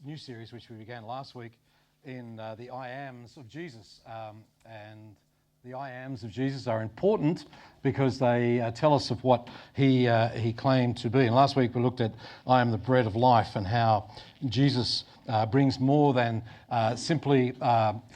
new series which we began last week in the I Ams of Jesus. And the I Ams of Jesus are important because they tell us of what he claimed to be. And last week we looked at I am the bread of life and how Jesus brings more than simply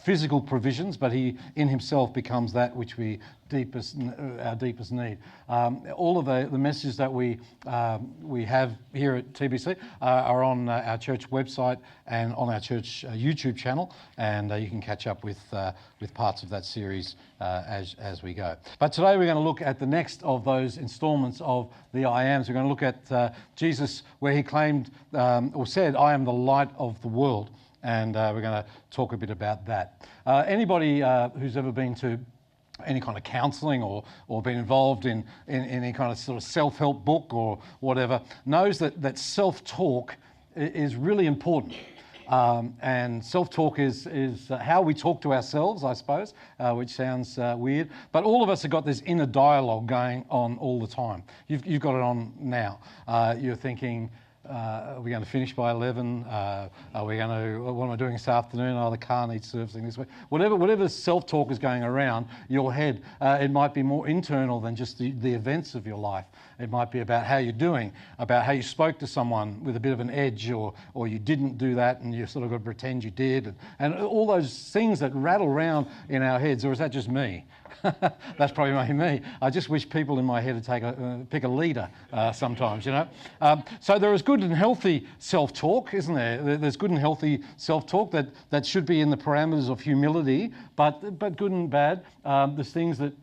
physical provisions, but he in himself becomes that which our deepest need. All of the messages that we have here at TBC are on our church website and on our church YouTube channel, and you can catch up with parts of that series as we go. But today we're going to look at the next of those installments of the I Ams. We're going to look at Jesus, where he claimed or said, "I am the light of the world," and we're going to talk a bit about that. Anybody who's ever been to any kind of counselling or been involved in any kind of sort of self-help book or whatever knows that self-talk is really important. And self-talk is how we talk to ourselves, I suppose, which sounds weird. But all of us have got this inner dialogue going on all the time. You've got it on now. You're thinking, are we going to finish by 11? Are we going to, what am I doing this afternoon? Oh, the car needs servicing this week. Whatever self-talk is going around your head, it might be more internal than just the events of your life. It might be about how you're doing, about how you spoke to someone with a bit of an edge, or you didn't do that and you sort of got to pretend you did, and all those things that rattle around in our heads. Or is that just me? That's probably me. I just wish people in my head would pick a leader sometimes, you know. So there is good and healthy self-talk, isn't there? There's good and healthy self-talk that should be in the parameters of humility, but good and bad. There's things that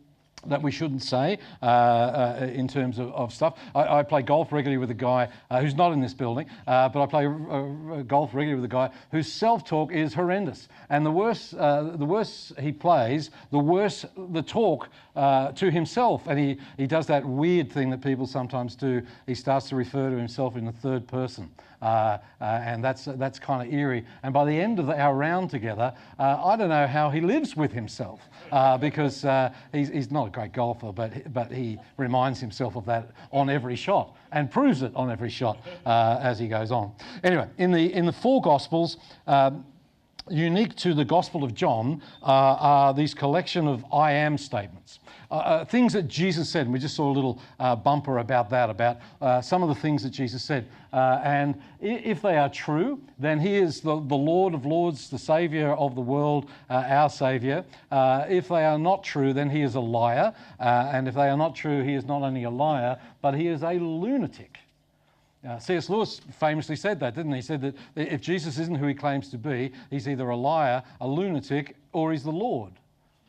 we shouldn't say in terms of stuff. I play golf regularly with a guy who's not in this building, but I play golf regularly with a guy whose self-talk is horrendous. And the worse he plays, the worse the talk to himself. And he does that weird thing that people sometimes do. He starts to refer to himself in the third person. And that's kind of eerie. And by the end of our round together, I don't know how he lives with himself because he's not a great golfer, but he reminds himself of that on every shot and proves it on every shot as he goes on. Anyway, in the four Gospels, unique to the Gospel of John are these collection of I am statements. Things that Jesus said, and we just saw a little bumper about that, about some of the things that Jesus said. And if they are true, then he is the Lord of Lords, the Saviour of the world, our Saviour. If they are not true, then he is a liar. And if they are not true, he is not only a liar, but he is a lunatic. C.S. Lewis famously said that, didn't he? He said that if Jesus isn't who he claims to be, he's either a liar, a lunatic, or he's the Lord.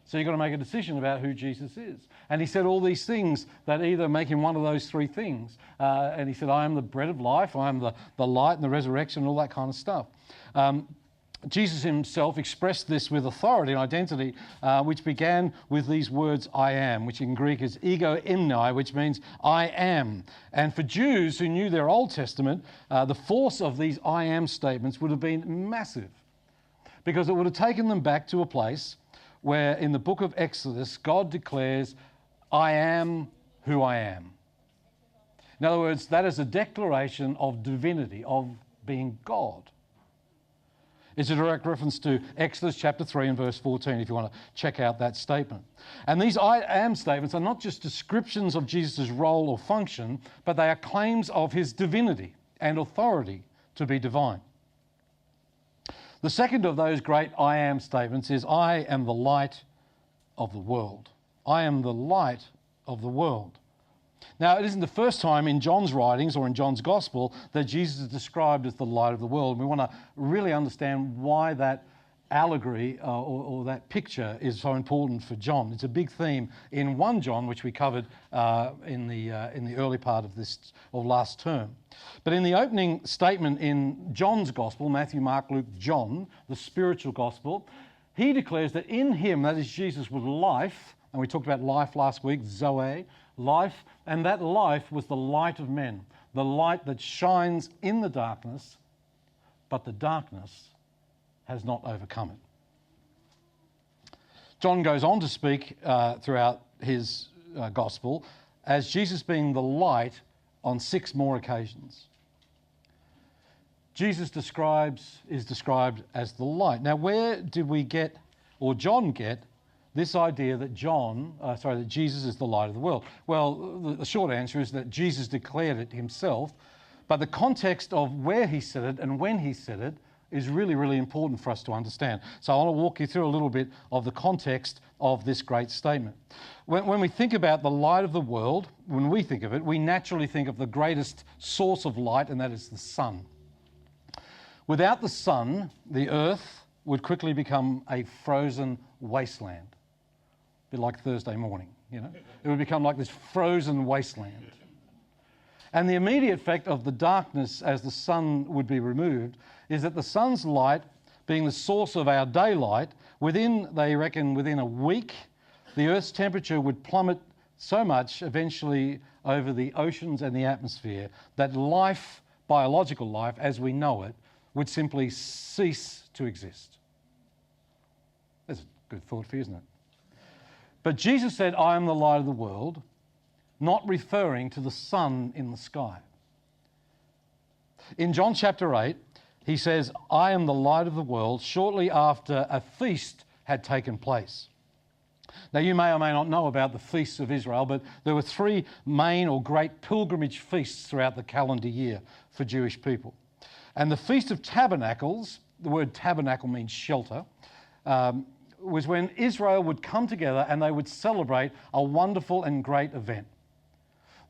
So you've got to make a decision about who Jesus is. And he said all these things that either make him one of those three things. And he said, I am the bread of life, I am the light and the resurrection, and all that kind of stuff. Jesus himself expressed this with authority and identity, which began with these words, I am, which in Greek is ego imnai, which means I am. And for Jews who knew their Old Testament, the force of these I am statements would have been massive, because it would have taken them back to a place where in the book of Exodus, God declares, I am who I am. In other words, that is a declaration of divinity, of being God. It's a direct reference to Exodus chapter 3 and verse 14, if you want to check out that statement. And these I am statements are not just descriptions of Jesus' role or function, but they are claims of his divinity and authority to be divine. The second of those great I am statements is, I am the light of the world. I am the light of the world. Now, it isn't the first time in John's writings or in John's gospel that Jesus is described as the light of the world. We want to really understand why that allegory or that picture is so important for John. It's a big theme in 1 John, which we covered in the early part of this or last term. But in the opening statement in John's gospel, Matthew, Mark, Luke, John, the spiritual gospel, he declares that in him, that is Jesus, was life, and we talked about life last week, Zoe, life, and that life was the light of men, the light that shines in the darkness, but the darkness has not overcome it. John goes on to speak throughout his gospel as Jesus being the light on 6 more occasions. Jesus is described as the light. Now, where did we get, or John get, this idea that that Jesus is the light of the world? Well, the short answer is that Jesus declared it himself, but the context of where he said it and when he said it is really, really important for us to understand. So I want to walk you through a little bit of the context of this great statement. When we think about the light of the world, when we think of it, we naturally think of the greatest source of light, and that is the sun. Without the sun, the earth would quickly become a frozen wasteland. A bit like Thursday morning, you know. It would become like this frozen wasteland. And the immediate effect of the darkness as the sun would be removed is that the sun's light, being the source of our daylight, they reckon within a week, the Earth's temperature would plummet so much eventually over the oceans and the atmosphere that life, biological life as we know it, would simply cease to exist. That's a good thought for you, isn't it? But Jesus said, I am the light of the world, not referring to the sun in the sky. In John chapter 8, he says, I am the light of the world, shortly after a feast had taken place. Now, you may or may not know about the feasts of Israel, but there were 3 main or great pilgrimage feasts throughout the calendar year for Jewish people. And the Feast of Tabernacles, the word tabernacle means shelter, was when Israel would come together and they would celebrate a wonderful and great event.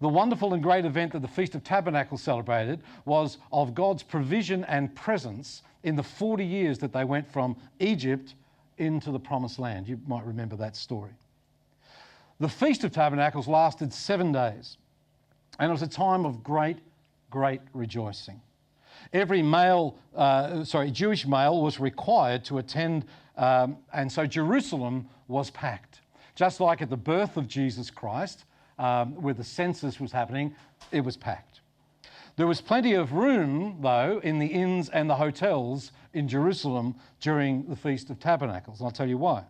The wonderful and great event that the Feast of Tabernacles celebrated was of God's provision and presence in the 40 years that they went from Egypt into the Promised Land. You might remember that story. The Feast of Tabernacles lasted 7 days, and it was a time of great, great rejoicing. Every Jewish male was required to attend, and so Jerusalem was packed. Just like at the birth of Jesus Christ, where the census was happening, it was packed. There was plenty of room, though, in the inns and the hotels in Jerusalem during the Feast of Tabernacles, and I'll tell you why.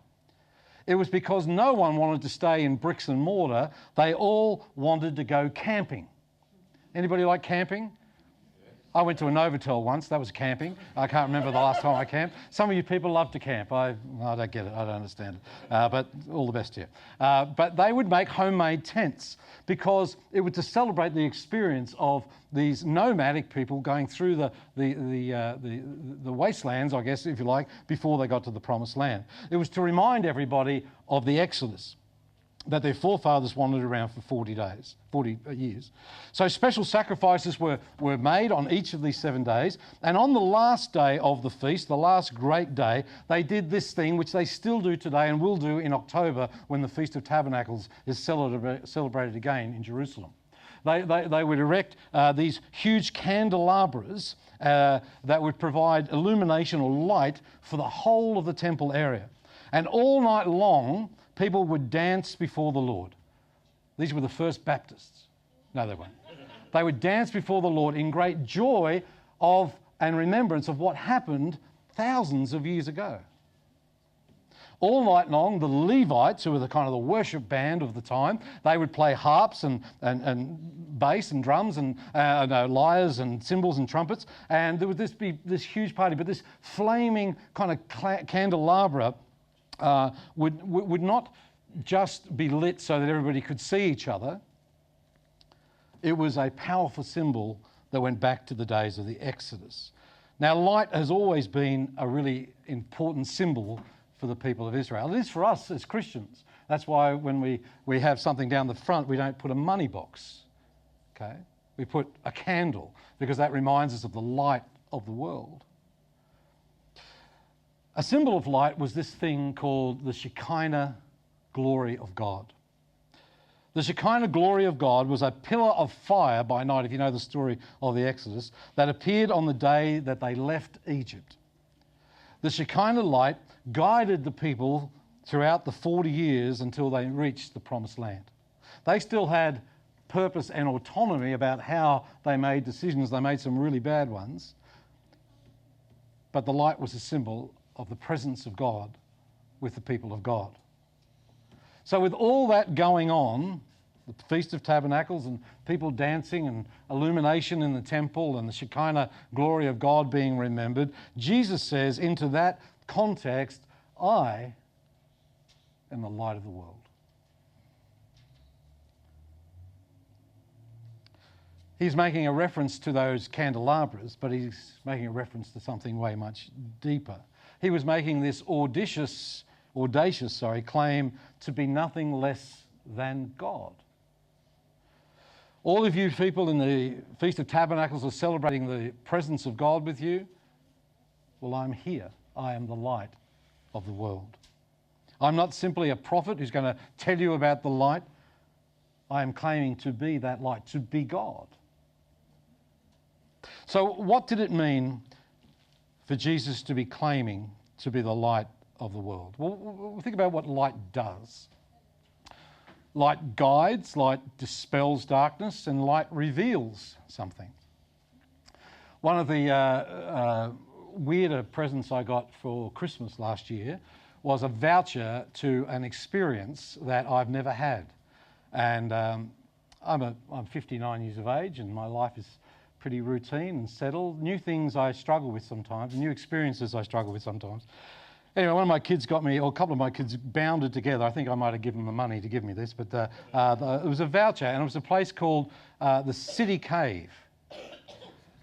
It was because no one wanted to stay in bricks and mortar. They all wanted to go camping. Anybody like camping? I went to a Novotel once. That was camping. I can't remember the last time I camped. Some of you people love to camp. I don't get it. I don't understand it. But all the best to you. But they would make homemade tents because it was to celebrate the experience of these nomadic people going through the wastelands, I guess, if you like, before they got to the Promised Land. It was to remind everybody of the Exodus that their forefathers wandered around for 40 years. So special sacrifices were made on each of these 7 days. And on the last day of the feast, the last great day, they did this thing which they still do today and will do in October when the Feast of Tabernacles is celebrated again in Jerusalem. They would erect these huge candelabras that would provide illumination or light for the whole of the temple area. And all night long, people would dance before the Lord. These were the first Baptists. No, they weren't. They would dance before the Lord in great joy of and remembrance of what happened thousands of years ago. All night long, the Levites, who were the kind of the worship band of the time, they would play harps and bass and drums and lyres and cymbals and trumpets, and there would be this huge party. But this flaming kind of candelabra would not just be lit so that everybody could see each other. It was a powerful symbol that went back to the days of the Exodus. Now, light has always been a really important symbol for the people of Israel. It is for us as Christians. That's why when we have something down the front, we don't put a money box, okay? We put a candle because that reminds us of the light of the world. A symbol of light was this thing called the Shekinah glory of God. The Shekinah glory of God was a pillar of fire by night, if you know the story of the Exodus, that appeared on the day that they left Egypt. The Shekinah light guided the people throughout the 40 years until they reached the Promised Land. They still had purpose and autonomy about how they made decisions. They made some really bad ones. But the light was a symbol of the presence of God with the people of God. So with all that going on, the Feast of Tabernacles and people dancing and illumination in the temple and the Shekinah glory of God being remembered, Jesus says into that context, I am the light of the world. He's making a reference to those candelabras, but he's making a reference to something way much deeper. He was making this audacious claim to be nothing less than God. All of you people in the Feast of Tabernacles are celebrating the presence of God with you. Well, I'm here. I am the light of the world. I'm not simply a prophet who's going to tell you about the light. I am claiming to be that light, to be God. So what did it mean for Jesus to be claiming to be the light of the world? Well, think about what light does. Light guides, light dispels darkness, and light reveals something. One of the weirder presents I got for Christmas last year was a voucher to an experience that I've never had. And I'm 59 years of age, and my life is pretty routine and settled. New things I struggle with sometimes, new experiences I struggle with sometimes. Anyway, one of my kids got me, or a couple of my kids bounded together. I think I might have given them the money to give me this, but it was a voucher, and it was a place called the City Cave.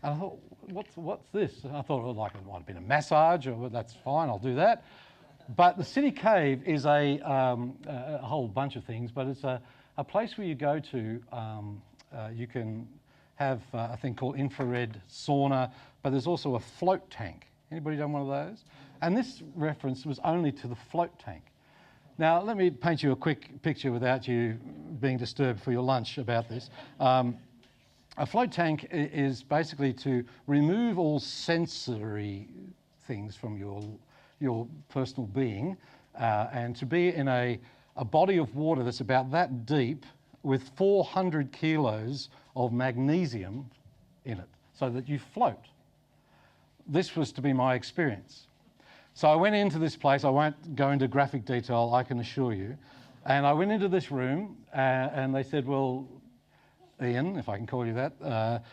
And I thought, what's this? And I thought, well, like it might have been a massage, or well, that's fine, I'll do that. But the City Cave is a whole bunch of things, but it's a place where you go to, you can have a thing called infrared sauna, but there's also a float tank. Anybody done one of those? And this reference was only to the float tank. Now, let me paint you a quick picture without you being disturbed for your lunch about this. A float tank is basically to remove all sensory things from your personal being and to be in a body of water that's about that deep with 400 kilos of magnesium in it so that you float. This was to be my experience. So I went into this place. I won't go into graphic detail, I can assure you. And I went into this room and they said, well, Ian, if I can call you that,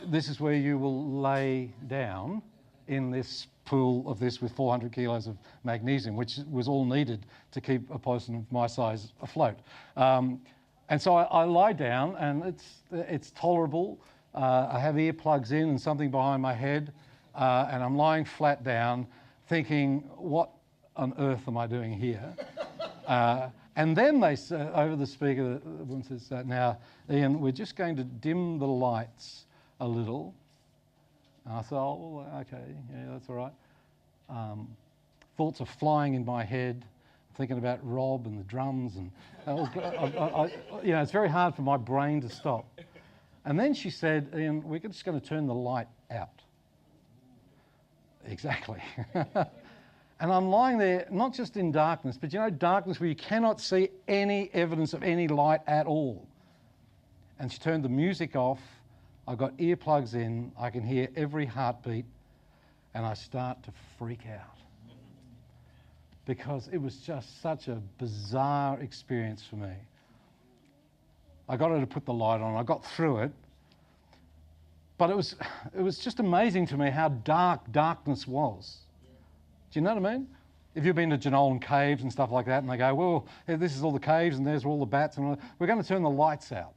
this is where you will lay down in this pool of this with 400 kilos of magnesium, which was all needed to keep a person of my size afloat. And so I lie down and it's tolerable. I have earplugs in and something behind my head and I'm lying flat down thinking, what on earth am I doing here? And then they say, over the speaker, the woman says, now, Ian, we're just going to dim the lights a little. And I thought, oh, well, okay, yeah, that's all right. Thoughts are flying in my head, thinking about Rob and the drums, and it's very hard for my brain to stop. And then she said, Ian, we're just going to turn the light out. Exactly. And I'm lying there, not just in darkness, but darkness where you cannot see any evidence of any light at all. And she turned the music off. I've got earplugs in. I can hear every heartbeat. And I start to freak out. Because it was just such a bizarre experience for me. I got her to put the light on. I got through it. But it was just amazing to me how dark darkness was. Do you know what I mean? If you've been to Jenolan Caves and stuff like that, and they go, well, this is all the caves and there's all the bats, and we're going to turn the lights out.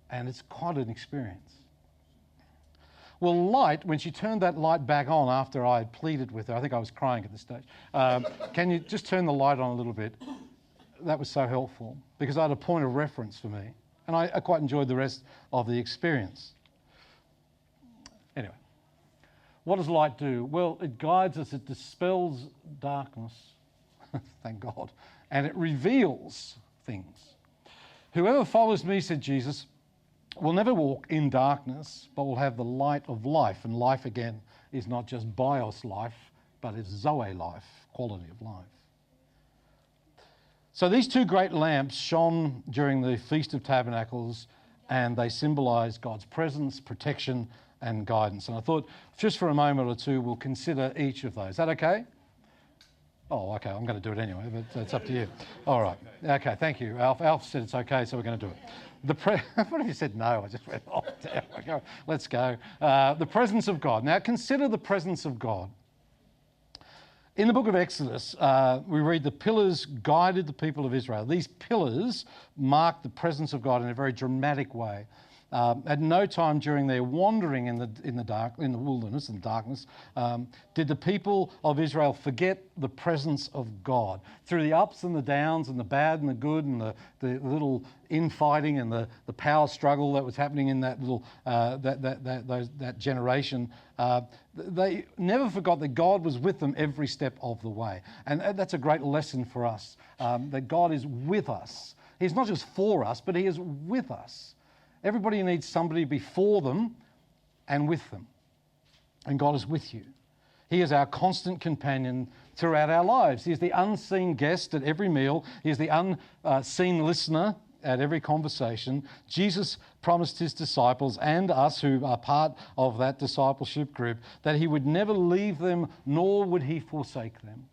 And it's quite an experience. Well, light, when she turned that light back on after I had pleaded with her, I think I was crying at this stage, can you just turn the light on a little bit? That was so helpful because I had a point of reference for me. And I quite enjoyed the rest of the experience. Anyway. What does light do? Well, it guides us, it dispels darkness, thank God, and it reveals things. Whoever follows me, said Jesus, will never walk in darkness, but will have the light of life. And life, again, is not just bios life, but it's Zoe life, quality of life. So these two great lamps shone during the Feast of Tabernacles, and they symbolise God's presence, protection, and guidance. And I thought just for a moment or two we'll consider each of those. Is that okay? Oh, okay, I'm going to do it anyway, but it's up to you. All right. Okay, thank you. Alf said it's okay, so we're going to do it. What if you said no? I just went, oh, damn, let's go. The presence of God. Now, consider the presence of God. In the book of Exodus, we read the pillars guided the people of Israel. These pillars marked the presence of God in a very dramatic way. At no time during their wandering in the wilderness and darkness, did the people of Israel forget the presence of God. Through the ups and the downs and the bad and the good and the little infighting and the power struggle that was happening in that little that generation, they never forgot that God was with them every step of the way. And that's a great lesson for us, that God is with us. He's not just for us, but He is with us. Everybody needs somebody before them and with them. And God is with you. He is our constant companion throughout our lives. He is the unseen guest at every meal. He is the unseen listener at every conversation. Jesus promised His disciples and us who are part of that discipleship group that He would never leave them, nor would He forsake them.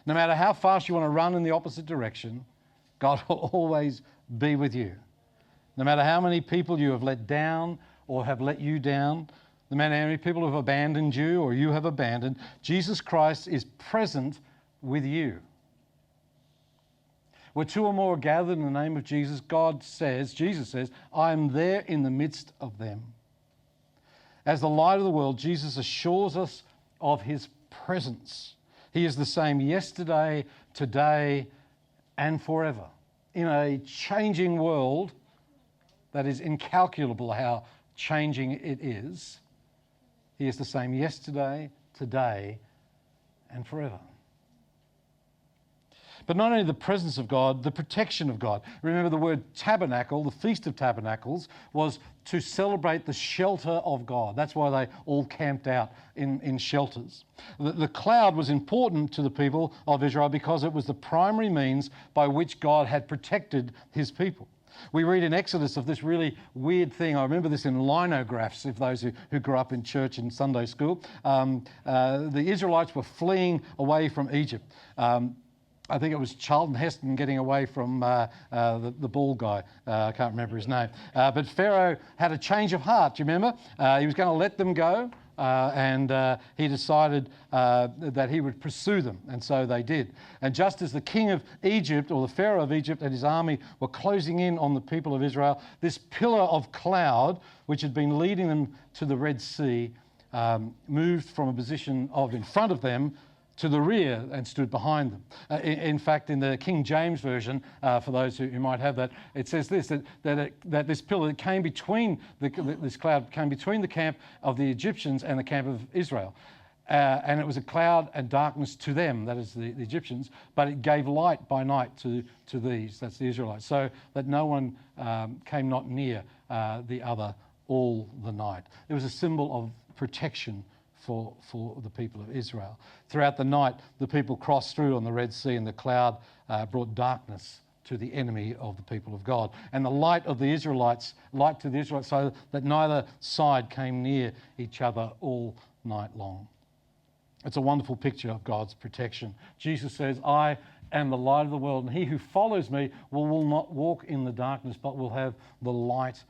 No matter how fast you want to run in the opposite direction, God will always be with you. No matter how many people you have let down or have let you down, no matter how many people have abandoned you or you have abandoned, Jesus Christ is present with you. Where two or more are gathered in the name of Jesus, Jesus says, I am there in the midst of them. As the light of the world, Jesus assures us of His presence. He is the same yesterday, today, and forever. In a changing world that is incalculable how changing it is, He is the same yesterday, today, and forever. But not only the presence of God, the protection of God. Remember the word tabernacle, the Feast of Tabernacles, was to celebrate the shelter of God. That's why they all camped out in shelters. The cloud was important to the people of Israel because it was the primary means by which God had protected His people. We read in Exodus of this really weird thing. I remember this in linographs, if those who grew up in church and Sunday school. The Israelites were fleeing away from Egypt. I think it was Charlton Heston getting away from the bald guy. I can't remember his name. But Pharaoh had a change of heart, do you remember? He was going to let them go. And he decided that he would pursue them, and so they did. And just as the king of Egypt, or the Pharaoh of Egypt and his army were closing in on the people of Israel, this pillar of cloud, which had been leading them to the Red Sea, moved from a position of in front of them to the rear and stood behind them. In fact, in the King James Version, for those who might have that, it says this, that this pillar came between, this cloud came between the camp of the Egyptians and the camp of Israel. And it was a cloud and darkness to them, that is the Egyptians, but it gave light by night to these, that's the Israelites, so that no one came not near the other all the night. It was a symbol of protection for the people of Israel. Throughout the night, the people crossed through on the Red Sea, and the cloud brought darkness to the enemy of the people of God. And the light to the Israelites, so that neither side came near each other all night long. It's a wonderful picture of God's protection. Jesus says, I am the light of the world, and he who follows me will not walk in the darkness, but will have the light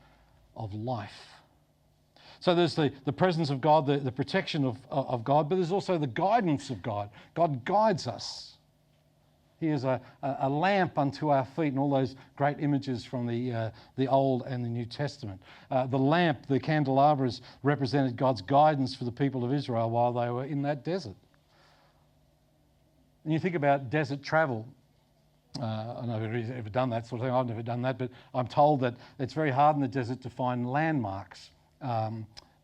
of life. So there's the presence of God, the protection of God, but there's also the guidance of God. God guides us. He is a lamp unto our feet, and all those great images from the Old and the New Testament. The lamp, the candelabras, represented God's guidance for the people of Israel while they were in that desert. And you think about desert travel. I don't know if anybody's ever done that sort of thing. I've never done that, but I'm told that it's very hard in the desert to find landmarks.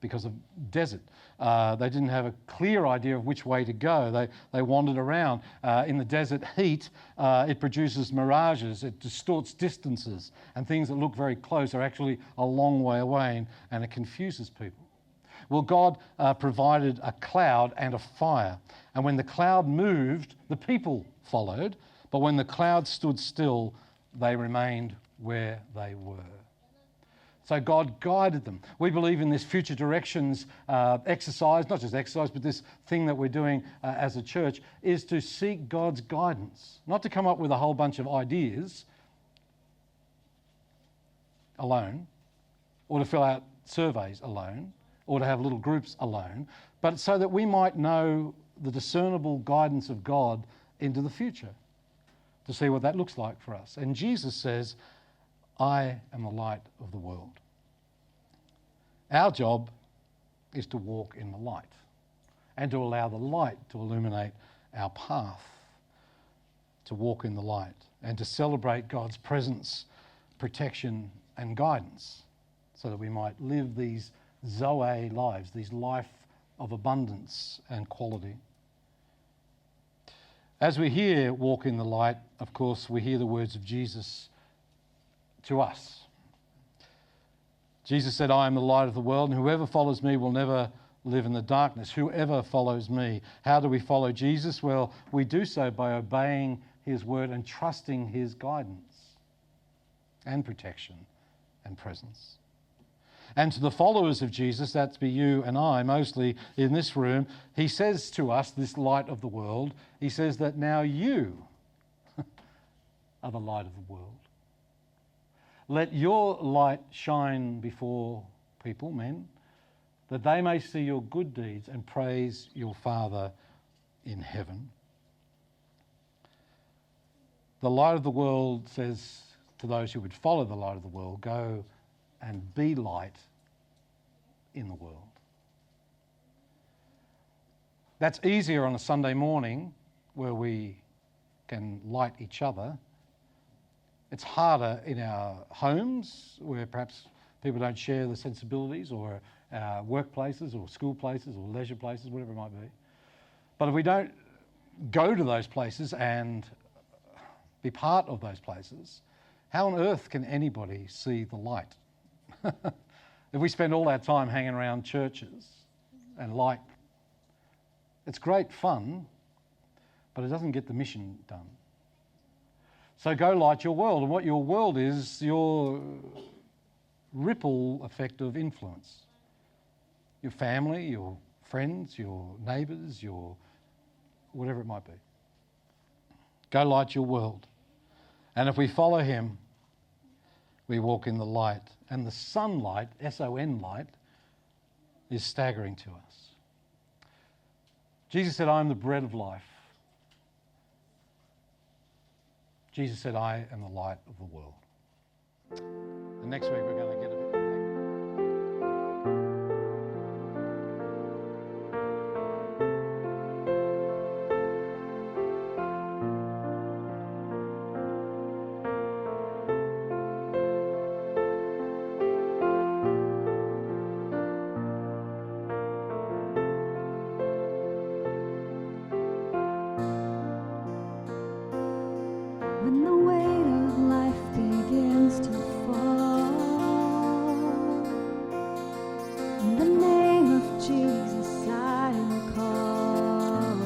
Because of desert. They didn't have a clear idea of which way to go. They wandered around. In the desert heat, it produces mirages, it distorts distances, and things that look very close are actually a long way away, and it confuses people. Well, God provided a cloud and a fire, and when the cloud moved, the people followed, but when the cloud stood still, they remained where they were. So God guided them. We believe in this future directions exercise, not just exercise, but this thing that we're doing as a church is to seek God's guidance, not to come up with a whole bunch of ideas alone, or to fill out surveys alone, or to have little groups alone, but so that we might know the discernible guidance of God into the future, to see what that looks like for us. And Jesus says, I am the light of the world. Our job is to walk in the light and to allow the light to illuminate our path, to walk in the light and to celebrate God's presence, protection and guidance so that we might live these Zoe lives, these life of abundance and quality. As we hear walk in the light, of course, we hear the words of Jesus to us. Jesus said, I am the light of the world, and whoever follows me will never live in the darkness. Whoever follows me. How do we follow Jesus? Well, we do so by obeying his word and trusting his guidance and protection and presence. And to the followers of Jesus, that's be you and I, mostly in this room, he says to us, this light of the world, he says that now you are the light of the world. Let your light shine before people, men, that they may see your good deeds and praise your Father in heaven. The light of the world says to those who would follow the light of the world, go and be light in the world. That's easier on a Sunday morning where we can light each other. It's harder in our homes where perhaps people don't share the sensibilities, or our workplaces or school places or leisure places, whatever it might be. But if we don't go to those places and be part of those places, how on earth can anybody see the light? If we spend all our time hanging around churches and light, it's great fun, but it doesn't get the mission done. So go light your world. And what your world is, your ripple effect of influence. Your family, your friends, your neighbours, your whatever it might be. Go light your world. And if we follow him, we walk in the light. And the sunlight, S-O-N light, is staggering to us. Jesus said, I am the bread of life. Jesus said, I am the light of the world. And next week we're going to get a bit When the weight of life begins to fall, in the name of Jesus I will call.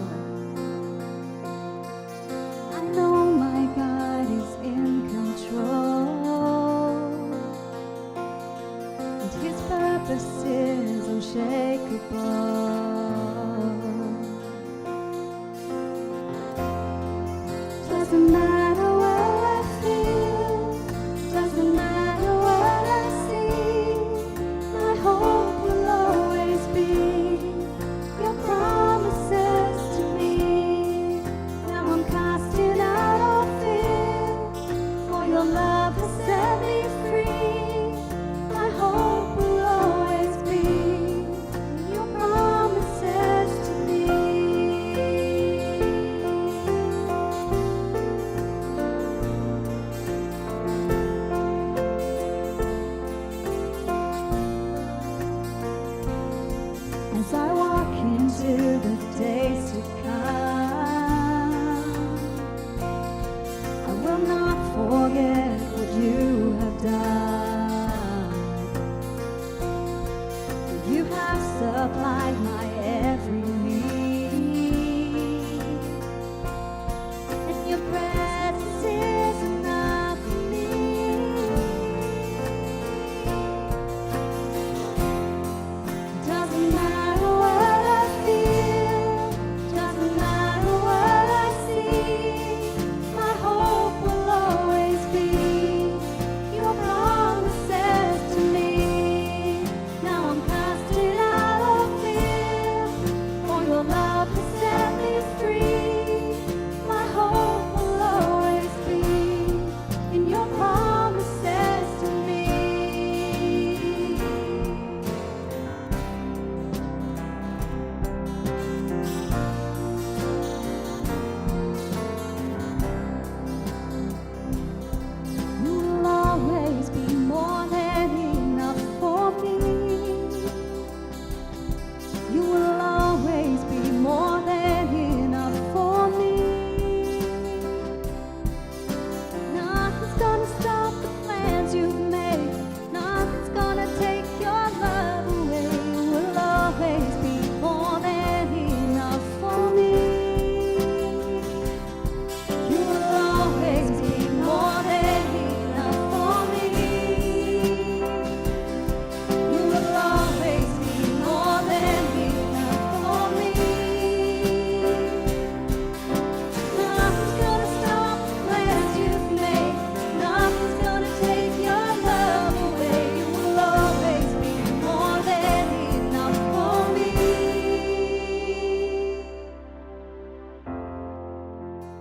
I know my God is in control, and his purpose is unshakable. Doesn't matter what I feel, doesn't matter what I see, my hope will always be your promises to me. Now I'm casting out all fear, for your love has set me free. My hope will always be your promises to me.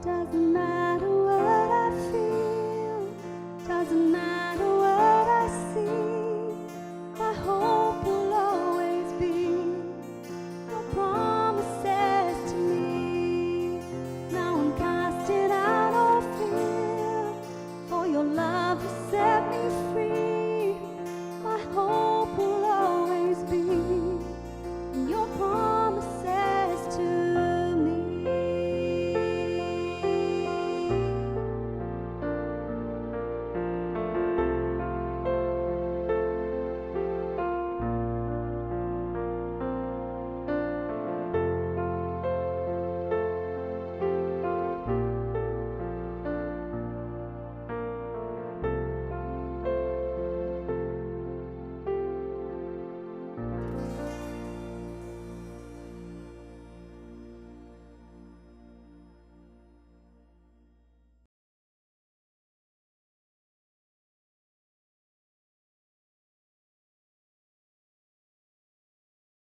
Doesn't matter what I feel, doesn't